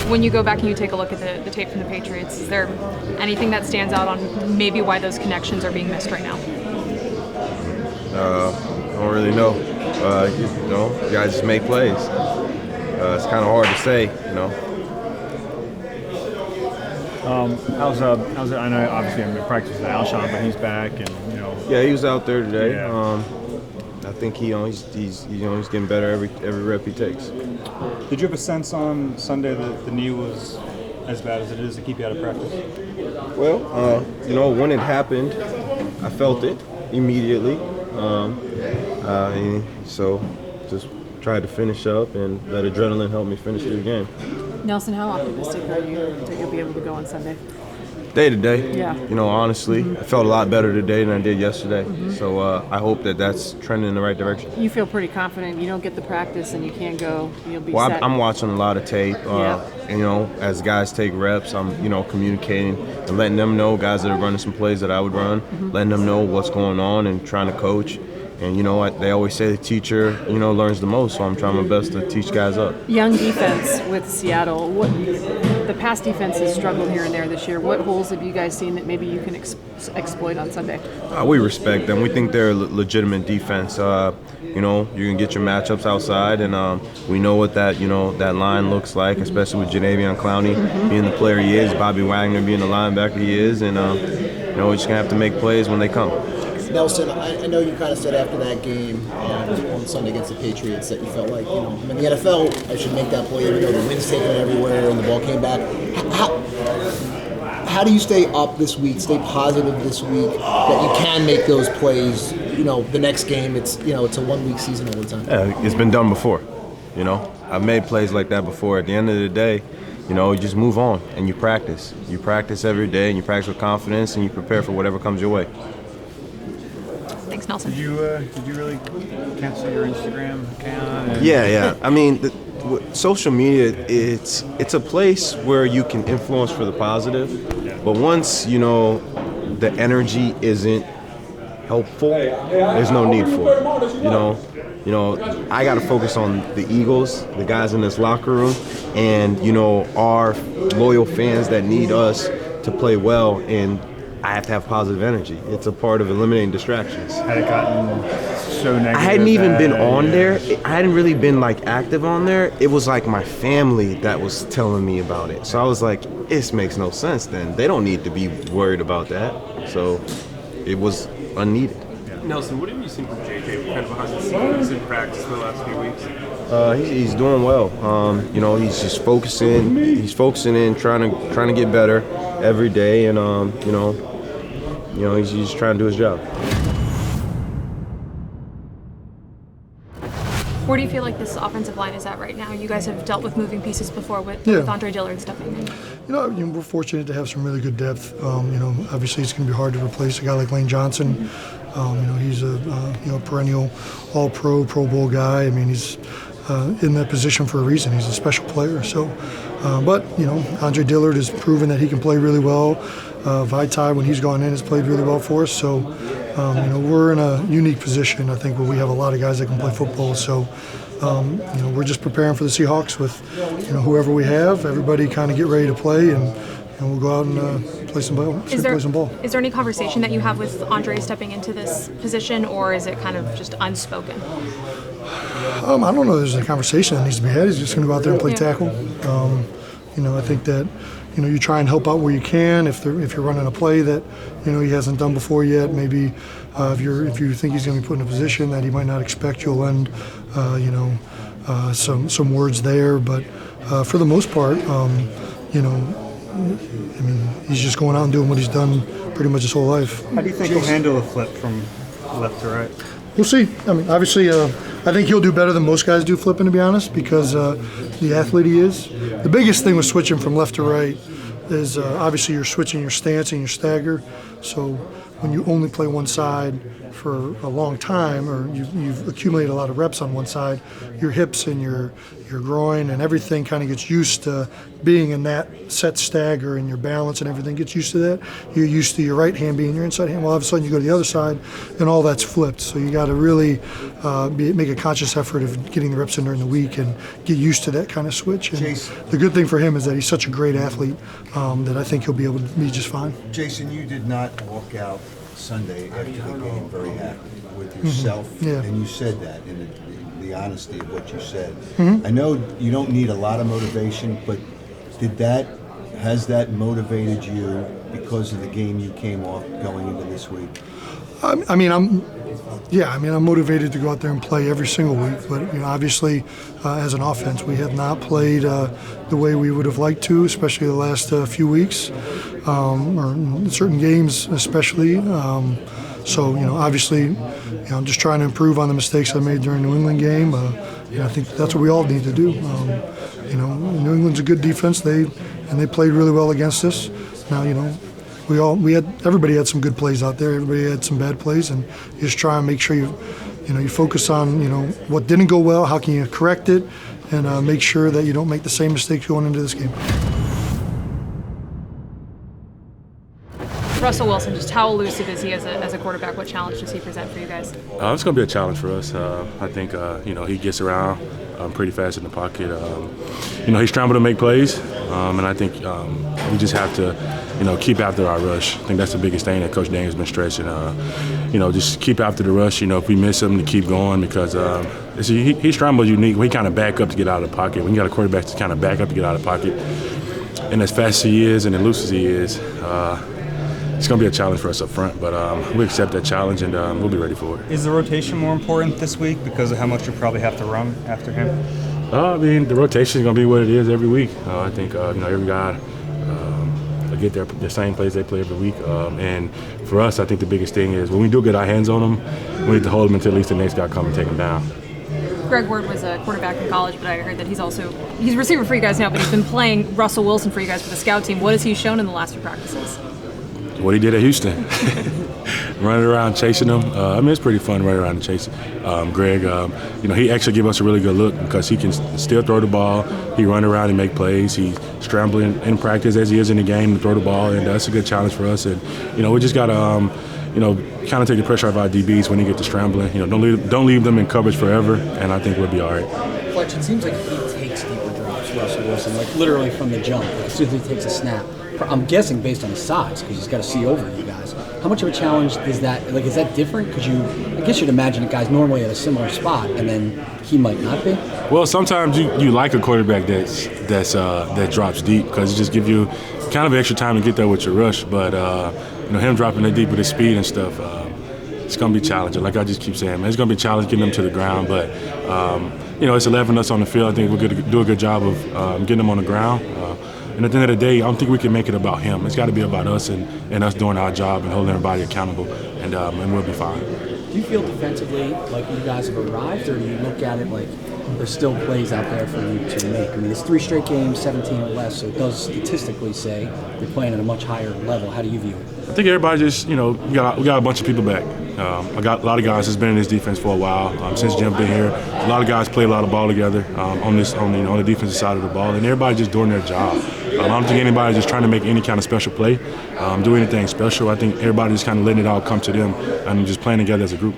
When you go back and you take a look at the tape from the Patriots, is there anything that stands out on maybe why those connections are being missed right now? I don't really know. Guys just make plays. It's kind of hard to say, How's it? I know obviously I'm in practice with Alshon, but he's back, and Yeah, he was out there today. Yeah. I think he's getting better every rep he takes. Did you have a sense on Sunday that the knee was as bad as it is to keep you out of practice? Well, when it happened, I felt it immediately. So just tried to finish up and let adrenaline help me finish through the game. Nelson, how optimistic are you that you'll be able to go on Sunday? Day to day. Yeah. Honestly, I felt a lot better today than I did yesterday. So I hope that's trending in the right direction. You feel pretty confident. You don't get the practice and you can't go. You'll be Well, set. I'm watching a lot of tape. As guys take reps, I'm communicating and letting them know, guys that are running some plays that I would run, letting them know what's going on and trying to coach. And they always say the teacher, learns the most. So I'm trying my best to teach guys up. Young defense with Seattle. The pass defense has struggled here and there this year. What holes have you guys seen that maybe you can exploit on Sunday? We respect them. We think they're a legitimate defense. You can get your matchups outside, and we know what that line looks like, especially with Jadeveon Clowney being the player he is, Bobby Wagner being the linebacker he is, and we're just gonna have to make plays when they come. Nelson, I know you kind of said after that game on Sunday against the Patriots that you felt like, in the NFL, I should make that play, even though the wind's taking it everywhere and the ball came back. How do you stay up this week, stay positive this week, that you can make those plays? The next game, it's a 1 week season all the time. Yeah, it's been done before. I've made plays like that before. At the end of the day, you just move on and you practice. You practice every day and you practice with confidence and you prepare for whatever comes your way. Thanks, Nelson. Did you really cancel your Instagram account? Yeah. I mean, social media, it's a place where you can influence for the positive, but once the energy isn't helpful, there's no need for it. I got to focus on the Eagles, the guys in this locker room, and our loyal fans that need us to play well, and I have to have positive energy. It's a part of eliminating distractions. Had it gotten so negative? I hadn't even been on there. I hadn't really been active on there. It was like my family that was telling me about it. So I was like, this makes no sense then. They don't need to be worried about that. So it was unneeded. Nelson, what have you seen from JJ kind of behind the scenes in practice in the last few weeks? He's doing well. He's just focusing. He's focusing in, trying to get better every day, and he's just trying to do his job. Where do you feel like this offensive line is at right now? You guys have dealt with moving pieces before with Andre Dillard stepping in. We're fortunate to have some really good depth. Obviously it's going to be hard to replace a guy like Lane Johnson. He's a perennial All-Pro, Pro Bowl guy. I mean, he's in that position for a reason. He's a special player. So, but Andre Dillard has proven that he can play really well. Vaitai, when he's gone in, has played really well for us. So, we're in a unique position, I think, where we have a lot of guys that can play football. So, we're just preparing for the Seahawks with, whoever we have. Everybody kind of get ready to play, and we'll go out and play some ball. Is there any conversation that you have with Andre stepping into this position, or is it kind of just unspoken? I don't know. There's a conversation that needs to be had. He's just going to go out there and play tackle. I think that you try and help out where you can. If you're running a play that he hasn't done before yet, maybe if you think he's going to be put in a position that he might not expect, you'll lend some words there. But for the most part, he's just going out and doing what he's done pretty much his whole life. How do you think he'll handle a flip from left to right? We'll see. I mean, obviously, I think he'll do better than most guys do flipping, to be honest, because the athlete he is. The biggest thing with switching from left to right is obviously you're switching your stance and your stagger. So when you only play one side for a long time, or you've accumulated a lot of reps on one side, your hips and your groin and everything kind of gets used to being in that set stagger, and your balance and everything gets used to that. You're used to your right hand being your inside hand. Well, all of a sudden you go to the other side and all that's flipped. So you got to really make a conscious effort of getting the reps in during the week and get used to that kind of switch. And the good thing for him is that he's such a great athlete that I think he'll be able to be just fine. Jason, you did not walk out Sunday after the game very happy with yourself, and you said that in the honesty of what you said. I know you don't need a lot of motivation, but has that motivated you because of the game you came off going into this week? I'm motivated to go out there and play every single week. But obviously, as an offense, we have not played the way we would have liked to, especially the last few weeks, or in certain games, especially. So obviously, I'm just trying to improve on the mistakes I made during the New England game. I think that's what we all need to do. New England's a good defense. They played really well against us. Now, everybody had some good plays out there. Everybody had some bad plays, and you just try and make sure you focus on what didn't go well. How can you correct it, and make sure that you don't make the same mistakes going into this game. Russell Wilson, just how elusive is he as a quarterback? What challenge does he present for you guys? It's going to be a challenge for us. I think he gets around pretty fast in the pocket. He's scrambled to make plays, and I think we just have to keep after our rush. I think that's the biggest thing that Coach Daniel's been stressing. Just keep after the rush. If we miss him, to keep going, because he scrambles unique. We kind of back up to get out of the pocket. When you got a quarterback to kind of back up to get out of the pocket, and as fast as he is and elusive as he is, it's going to be a challenge for us up front, but we accept that challenge, and we'll be ready for it. Is the rotation more important this week because of how much you probably have to run after him? The rotation is going to be what it is every week. I think every guy get the same plays they play every week, and for us, I think the biggest thing is when we do get our hands on them, we need to hold them until at least the next guy comes and take them down. Greg Ward was a quarterback in college, but I heard that he's a receiver for you guys now, but he's been playing Russell Wilson for you guys for the scout team. What has he shown in the last few practices? What he did at Houston, running around chasing them. It's pretty fun running around and chasing. Greg, he actually gave us a really good look because he can still throw the ball. He run around and make plays. He's scrambling in practice as he is in the game to throw the ball, and that's a good challenge for us. And we just got to kind of take the pressure off our DBs when he get to scrambling. Don't leave them in coverage forever, and I think we'll be all right. Fletch, it seems like he takes deeper drops, Russell Wilson, like literally from the jump, as soon as he takes a snap. I'm guessing based on his size, because he's got to see over you guys. How much of a challenge is that? Like, is that different? Because I guess you'd imagine a guy's normally at a similar spot, and then he might not be. Well, sometimes you like a quarterback that drops deep, because it just gives you kind of extra time to get there with your rush. But him dropping that deep with his speed and stuff, it's going to be challenging. Like I just keep saying, man, it's going to be challenging getting them to the ground. But it's 11 of us on the field. I think we're going to do a good job of getting them on the ground. And at the end of the day, I don't think we can make it about him. It's got to be about us and us doing our job and holding everybody accountable, and we'll be fine. Do you feel defensively like you guys have arrived, or do you look at it like there's still plays out there for you to make? I mean, it's 3 straight games, 17 or less, so it does statistically say you're playing at a much higher level. How do you view it? I think everybody just, we got a bunch of people back. I got a lot of guys that's been in this defense for a while. Since Jim been here, a lot of guys play a lot of ball together on the defensive side of the ball, and everybody just doing their job. I don't think anybody's just trying to make any kind of special play, do anything special. I think everybody's just kind of letting it all come to them and just playing together as a group.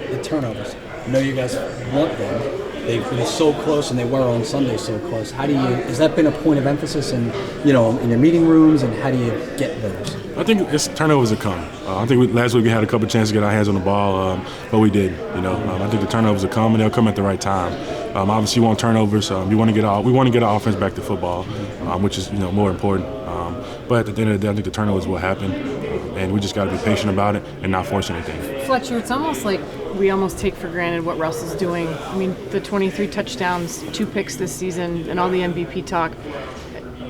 The turnovers. I know you guys want them. They've been so close, and they were on Sunday so close. Has that been a point of emphasis in your meeting rooms, and how do you get those? I think it's turnovers that come. I think last week we had a couple of chances to get our hands on the ball, but we did. I think the turnovers will come, and they'll come at the right time. Obviously, you want turnovers. We want to get our offense back to football, which is more important. But at the end of the day, I think the turnovers will happen, and we just got to be patient about it and not force anything. Fletcher, it's almost like we almost take for granted what Russell's doing. I mean, the 23 touchdowns, 2 picks this season, and all the MVP talk.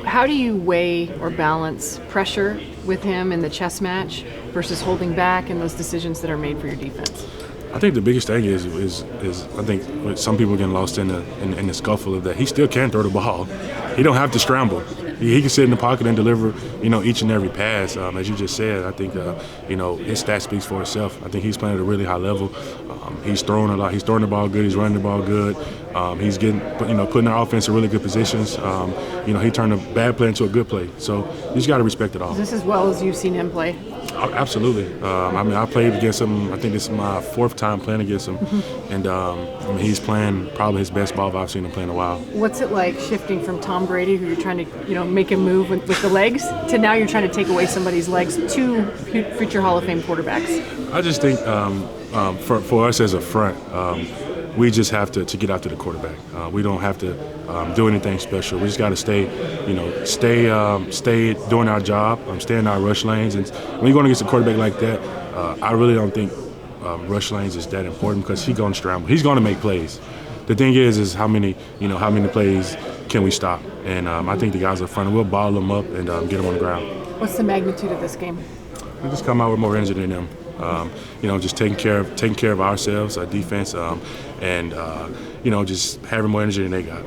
How do you weigh or balance pressure with him in the chess match versus holding back and those decisions that are made for your defense? I think the biggest thing is I think some people getting lost in the scuffle of that he still can throw the ball. He don't have to scramble. he can sit in the pocket and deliver, each and every pass. As you just said, I think, his stat speaks for itself. I think he's playing at a really high level. He's throwing a lot. He's throwing the ball good. He's running the ball good. He's getting, putting our offense in really good positions. He turned a bad play into a good play. So you just got to respect it all. Is this as well as you've seen him play? Absolutely. I played against him. I think this is my 4th time playing against him, and he's playing probably his best ball I've seen him play in a while. What's it like shifting from Tom Brady, who you're trying to make him move with the legs, to now you're trying to take away somebody's legs, to future Hall of Fame quarterbacks? I just think for us as a front, we just have to get after the quarterback. We don't have to do anything special. We just got to stay doing our job, stay in our rush lanes. And when you're going against a quarterback like that, I really don't think rush lanes is that important because he's going to scramble. He's going to make plays. The thing is how many plays can we stop? And I think the guys up front, we'll bottle them up and get them on the ground. What's the magnitude of this game? We just come out with more energy than them. Just taking care of ourselves, our defense, and just having more energy than they got.